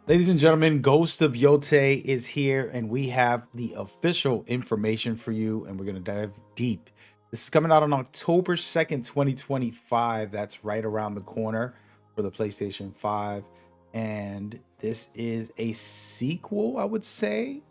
Ladies and gentlemen, Ghost of Yōtei is here, and we have the official information for you, and we're going to dive deep. This is coming out on October 2nd, 2025. That's right around the corner for the PlayStation 5. And this is a sequel, I would say.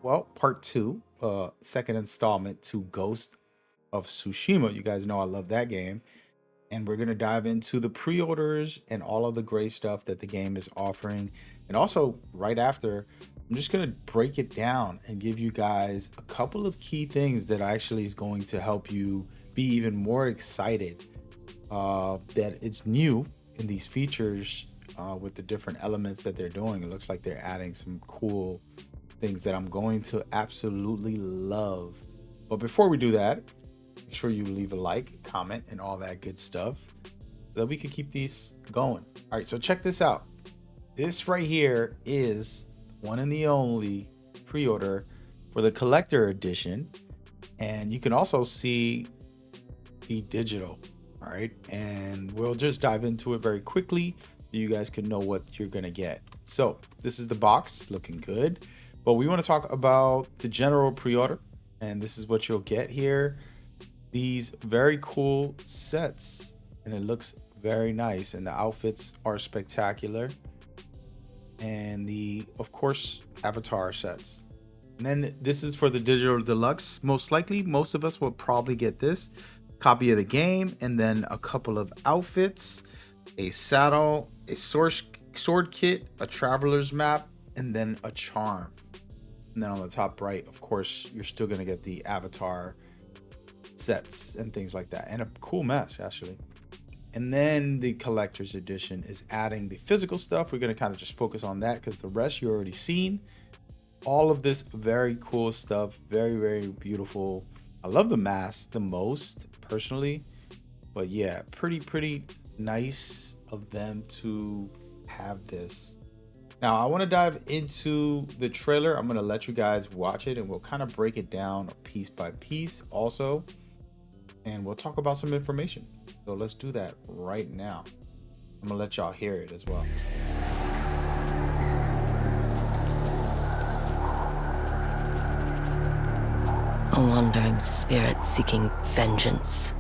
Well, part two, second installment to Ghost of Tsushima. You guys know I love that game. And we're going to dive into the pre-orders and all of the great stuff that the game is offering. And also, right after, I'm just going to break it down and give you guys a couple of key things that actually is going to help you be even more excited that it's new in these features with the different elements that they're doing. It looks like they're adding some cool things that I'm going to absolutely love. But before we do that, make sure you leave a like, comment, and all that good stuff so that we can keep these going. All right, so check this out. This right here is one and the only pre-order for the collector edition. And you can also see the digital, all right? And we'll just dive into it very quickly so you guys can know what you're gonna get. So this is the box, looking good. But we wanna talk about the general pre-order. And this is what you'll get here. These very cool sets, and it looks very nice, and the outfits are spectacular, and the of course avatar sets. And then this is for the digital deluxe. Most likely most of us will probably get this copy of the game, and then a couple of outfits, a saddle, a sword kit, a traveler's map, and then a charm. And then on the top right, of course, you're still going to get the avatar sets and things like that, and a cool mask actually. And then the collector's edition is adding the physical stuff. We're going to kind of just focus on that because the rest you already seen. All of this very cool stuff, very beautiful. I love the mask the most personally, but yeah, pretty nice of them to have this. Now I want to dive into the trailer. I'm going to let you guys watch it and we'll kind of break it down piece by piece also, and we'll talk about some information. So let's do that right now. I'm gonna let y'all hear it as well. A wandering spirit seeking vengeance.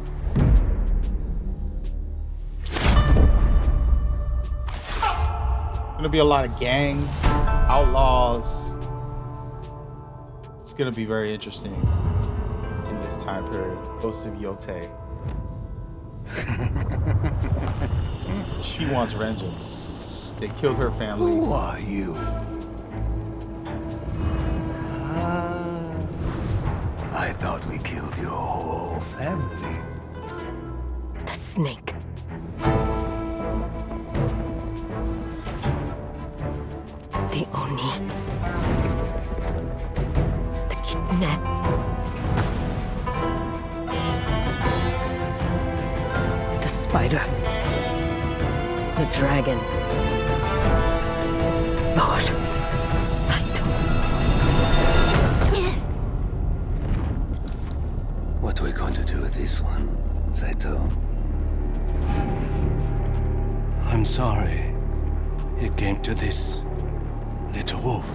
Gonna be a lot of gangs, outlaws. It's gonna be very interesting in this time period. Ghost of Yōtei. She wants vengeance. They killed her family. Who are you? I thought we killed your whole family. The snake. The Oni. The Kitsune. The spider. The dragon. Lord Saito. What are we going to do with this one, Saito? I'm sorry it came to this, little wolf.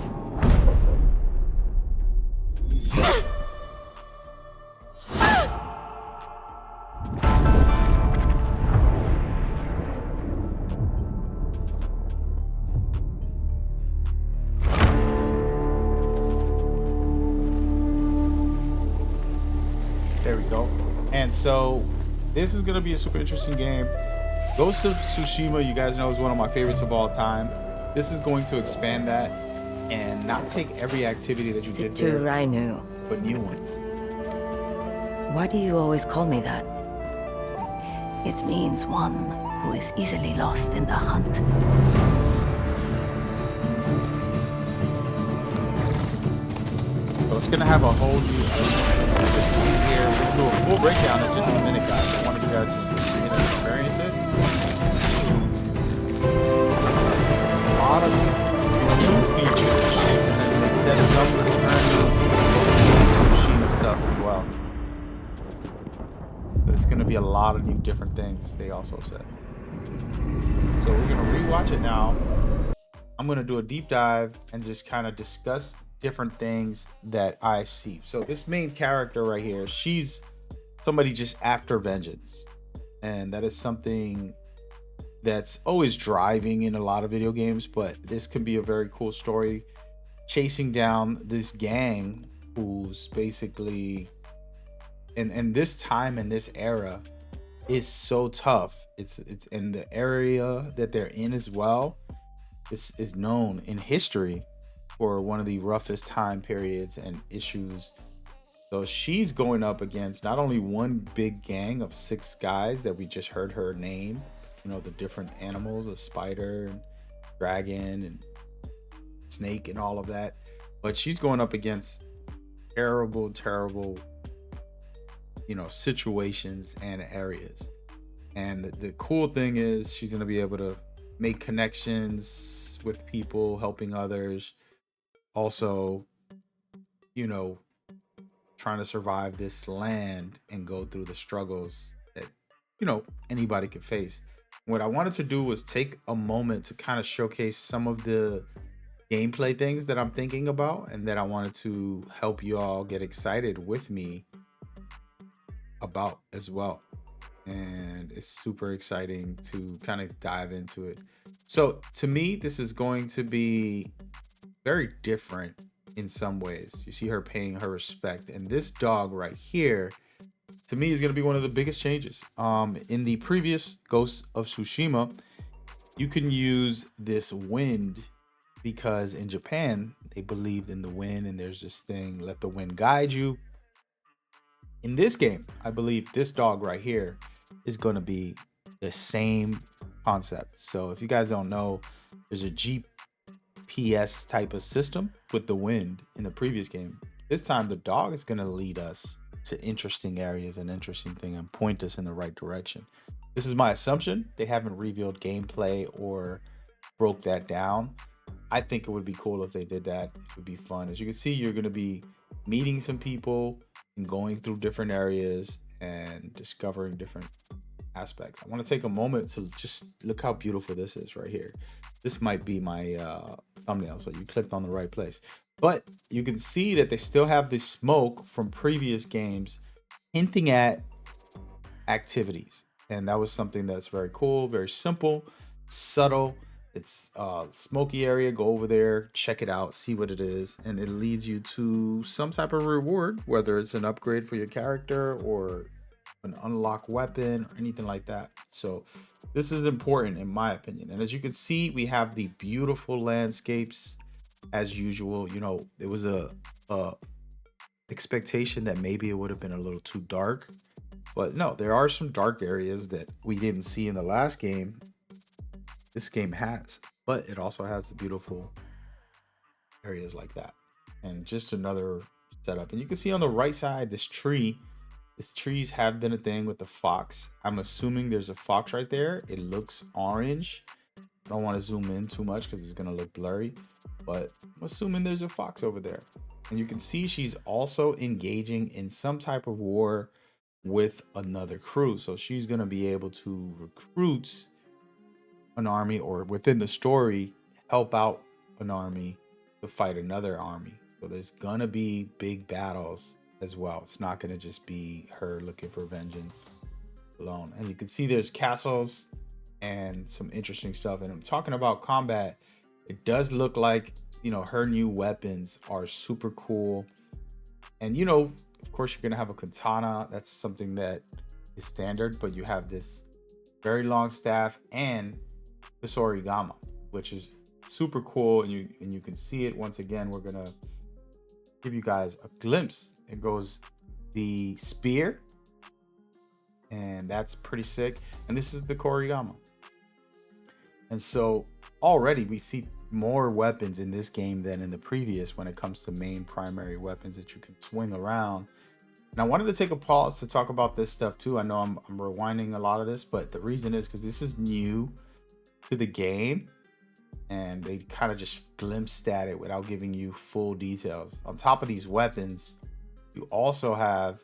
There we go. And so this is gonna be a super interesting game. Ghost of Tsushima, you guys know, is one of my favorites of all time. This is going to expand that and not take every activity that you did there, Rainu. but new ones. Why do you always call me that? It means one who is easily lost in the hunt. So it's gonna have a whole new just see here. We'll do a full breakdown in just a minute, guys. I wanted you guys just to see it and experience it. A lot of new features, and they set us up with Tsushima stuff as well. But it's gonna be a lot of new different things they also said. So we're gonna rewatch it now. I'm going to do a deep dive and just kind of discuss different things that I see. So this main character right here, she's somebody just after vengeance. And that is something that's always driving in a lot of video games, but this can be a very cool story chasing down this gang who's basically and this time in this era is so tough. It's in the area that they're in as well. This is known in history for one of the roughest time periods and issues. So she's going up against not only one big gang of 6 guys that we just heard her name, you know, the different animals, a spider and dragon and snake and all of that, but she's going up against terrible, you know, situations and areas. And the cool thing is she's going to be able to make connections with people, helping others. Also, you know, trying to survive this land and go through the struggles that, you know, anybody could face. What I wanted to do was take a moment to kind of showcase some of the gameplay things that I'm thinking about and that I wanted to help you all get excited with me about as well. And it's super exciting to kind of dive into it. So to me, this is going to be very different in some ways. You see her paying her respect, and this dog right here to me is going to be one of the biggest changes. In the previous Ghost of Tsushima, you can use this wind because in Japan they believed in the wind, and there's this thing, let the wind guide you. In this game, I believe this dog right here is going to be the same concept. So if you guys don't know, there's a GPS type of system with the wind in the previous game. This time the dog is going to lead us to interesting areas and interesting things and point us in the right direction. This is my assumption. They haven't revealed gameplay or broke that down. I think it would be cool if they did that. It would be fun. As you can see, you're going to be meeting some people and going through different areas and discovering different aspects. I want to take a moment to just look how beautiful this is right here. This might be my thumbnail, so you clicked on the right place. But you can see that they still have the smoke from previous games hinting at activities. And that was something that's very cool, very simple, subtle. It's smoky area. Go over there, check it out, see what it is, and it leads you to some type of reward, whether it's an upgrade for your character or an unlocked weapon or anything like that. So this is important in my opinion. And as you can see, we have the beautiful landscapes as usual. You know, it was a expectation that maybe it would have been a little too dark, but no, there are some dark areas that we didn't see in the last game. This game has, but it also has the beautiful areas like that. And just another setup. And you can see on the right side, this trees have been a thing with the fox. I'm assuming there's a fox right there. It looks orange. I don't want to zoom in too much because it's going to look blurry, but I'm assuming there's a fox over there. And you can see she's also engaging in some type of war with another crew. So she's going to be able to recruit an army, or within the story, help out an army to fight another army. So there's going to be big battles as well. It's not going to just be her looking for vengeance alone. And you can see there's castles and some interesting stuff. And I'm talking about combat. It does look like, you know, her new weapons are super cool. And, you know, of course, you're going to have a katana. That's something that is standard, but you have this very long staff and this origami, which is super cool. And you can see it once again. We're going to give you guys a glimpse. It goes the spear, and that's pretty sick. And this is the korigama. And so already we see more weapons in this game than in the previous when it comes to main primary weapons that you can swing around. And I wanted to take a pause to talk about this stuff too. I know I'm rewinding a lot of this, but the reason is because this is new to the game and they kind of just glimpsed at it without giving you full details. On top of these weapons, you also have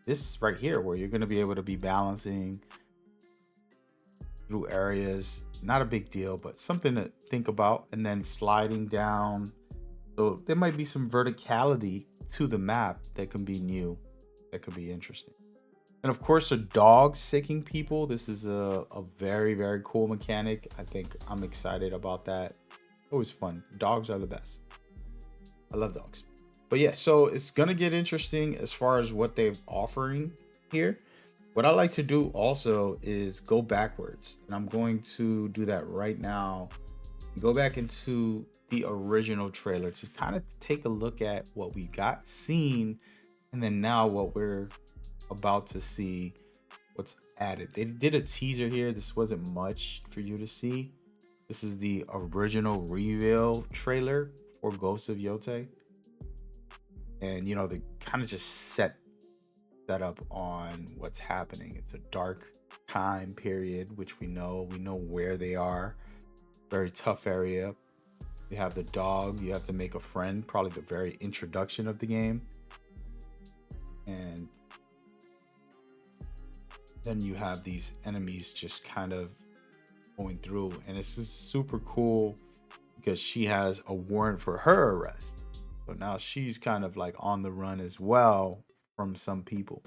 this right here where you're going to be able to be balancing through areas, not a big deal, but something to think about. And then sliding down, so there might be some verticality to the map that can be new, that could be interesting. And of course, the dog sicking people. This is a very, very cool mechanic. I think I'm excited about that. Always fun. Dogs are the best. I love dogs. But yeah, so it's gonna get interesting as far as what they're offering here. What I like to do also is go backwards, and I'm going to do that right now. Go back into the original trailer to kind of take a look at what we got seen, and then now what we're about to see, what's added. They did a teaser here. This wasn't much for you to see. This is the original reveal trailer for Ghost of Yōtei. And you know, they kind of just set up on what's happening. It's a dark time period, which we know where they are. Very tough area. You have the dog, you have to make a friend, probably the very introduction of the game. And then you have these enemies just kind of going through, and this is super cool because she has a warrant for her arrest. So now she's kind of like on the run as well from some people.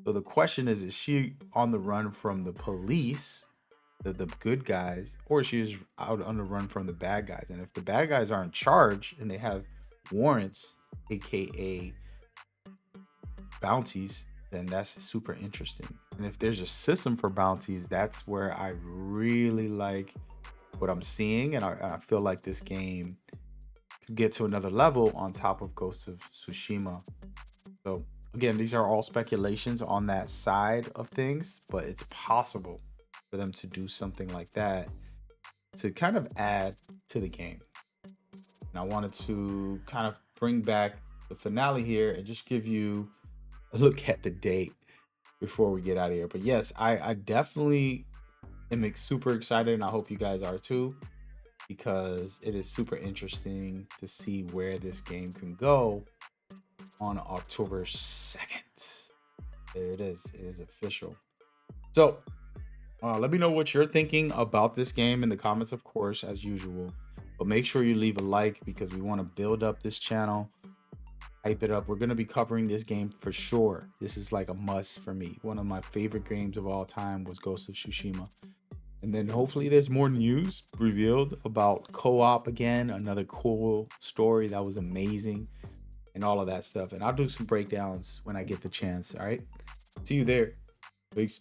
So the question is she on the run from the police, the good guys, or she's out on the run from the bad guys? And if the bad guys are in charge and they have warrants, aka bounties, then that's super interesting. And if there's a system for bounties, that's where I really like what I'm seeing, and I feel like this game could get to another level on top of Ghost of Tsushima. So again, these are all speculations on that side of things, but it's possible for them to do something like that to kind of add to the game. And I wanted to kind of bring back the finale here and just give you a look at the date before we get out of here. But yes, I definitely am super excited, and I hope you guys are too, because it is super interesting to see where this game can go on October 2nd. There it is official. So let me know what you're thinking about this game in the comments, of course, as usual. But make sure you leave a like, because we want to build up this channel, hype it up. We're going to be covering this game for sure. This is like a must for me. One of my favorite games of all time was Ghost of Tsushima. And then hopefully there's more news revealed about co-op again, another cool story that was amazing, and all of that stuff. And I'll do some breakdowns when I get the chance. All right, see you there. Peace.